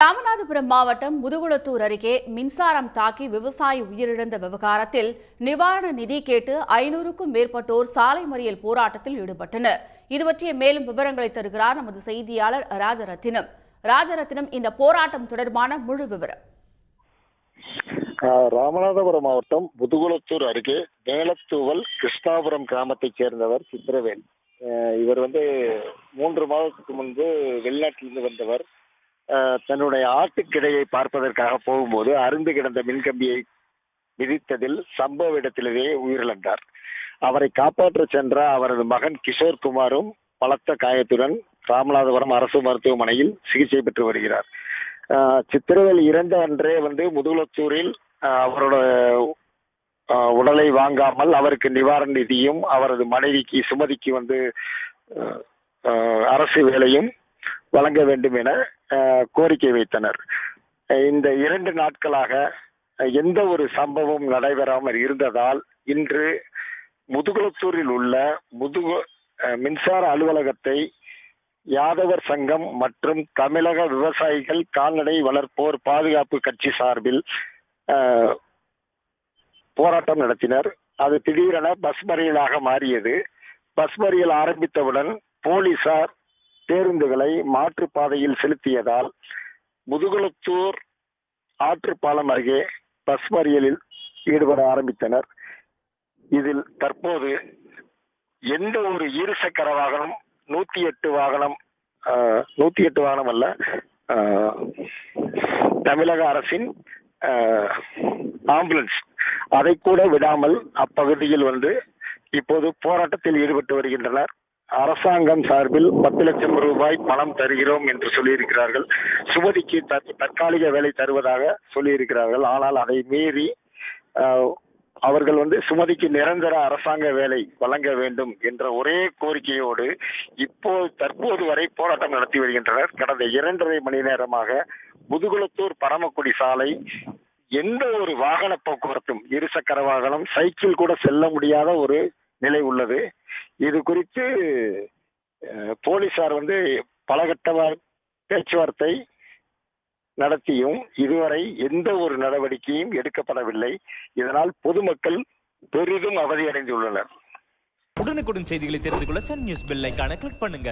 ராமநாதபுரம் மாவட்டம் முதுகுளத்தூர் அருகே மின்சாரம் தாக்கி விவசாயி உயிரிழந்த விவகாரத்தில் நிவாரண நிதி கேட்டு 500க்கும் மேற்பட்டோர் சாலை மறியல் போராட்டத்தில் ஈடுபட்டனர். இதுபற்றிய மேலும் விவரங்களை தருகிறார் நமது செய்தியாளர் ராஜரத்தினம். ராஜரத்தினம், இந்த போராட்டம் தொடர்பான முழு விவரம். ராமநாதபுரம் மாவட்டம் முதுகுளத்தூர் அருகே மேலத்தூவல் கிருஷ்ணாபுரம் கிராமத்தைச் சேர்ந்தவர் சித்திரவேல். இவர் 3 மாதத்துக்கு முன்பு வெளிநாட்டிலிருந்து வந்தவர். தன்னுடைய ஆட்டுக்கிடையை பார்ப்பதற்காக போகும்போது அருந்து கிடந்த மின்கம்பியை மிதித்ததில் சம்பவ இடத்திலேயே உயிரிழந்தார். அவரை காப்பாற்ற சென்ற அவரது மகன் கிஷோர் குமாரும் பலத்த காயத்துடன் ராமநாதபுரம் அரசு மருத்துவமனையில் சிகிச்சை பெற்று வருகிறார். சித்திரவேல் இறந்த அன்றே முதுகுளத்தூரில் அவரோட உடலை வாங்காமல் அவருக்கு நிவாரண நிதியும் அவரது மனைவிக்கு சுமதிக்கு அரசு வேலையும் வழங்க வேண்டும் என கோரிக்கை வைத்தனர். இந்த 2 நாட்களாக எந்த ஒரு சம்பவம் நடைபெறாமல் இருந்ததால் இன்று முதுகுளத்தூரில் உள்ள மின்சார அலுவலகத்தை யாதவர் சங்கம் மற்றும் தமிழக விவசாயிகள் கால்நடை வளர்ப்போர் பாதுகாப்பு கட்சி சார்பில் போராட்டம் நடத்தினர். அது திடீரென பஸ் மறியலாக மாறியது. பஸ் மறியல் ஆரம்பித்தவுடன் போலீசார் பேருந்துகளை மாற்றுப்பாதையில் செலுத்தியதால் முதுகுளத்தூர் ஆற்றுப்பாலம் அருகே பஸ் மறியலில் ஈடுபட ஆரம்பித்தனர். இதில் தற்போது எந்த ஒரு இருசக்கர வாகனம் 108 வாகனம் அல்ல, தமிழக அரசின் ஆம்புலன்ஸ் அதை கூட விடாமல் அப்பகுதியில் இப்போது போராட்டத்தில் ஈடுபட்டு வருகின்றனர். அரசாங்கம் சார்பில் 10 லட்சம் ரூபாய் பணம் தருகிறோம் என்று சொல்லியிருக்கிறார்கள். சுமதிக்கு தற்காலிக வேலை தருவதாக சொல்லியிருக்கிறார்கள். ஆனால் அதை மீறி அவர்கள் சுமதிக்கு நிரந்தர அரசாங்க வேலை வழங்க வேண்டும் என்ற ஒரே கோரிக்கையோடு தற்போது வரை போராட்டம் நடத்தி வருகின்றனர். கடந்த 2.5 மணி நேரமாக முதுகுளத்தூர் பரமக்குடி சாலை எந்த ஒரு வாகன போக்குவரத்தும், இருசக்கர வாகனம், சைக்கிள் கூட செல்ல முடியாத ஒரு நிலை உள்ளது. இது குறித்து போலீசார் பலகட்ட பேச்சுவார்த்தை நடத்தியும் இதுவரை எந்த ஒரு நடவடிக்கையும் எடுக்கப்படவில்லை. இதனால் பொதுமக்கள் பெரிதும் அவதியடைந்துள்ளனர். உடனுக்குடன் செய்திகளை தெரிந்து கொள்ள சன் நியூஸ் பெல் ஐகானை கிளிக் பண்ணுங்க.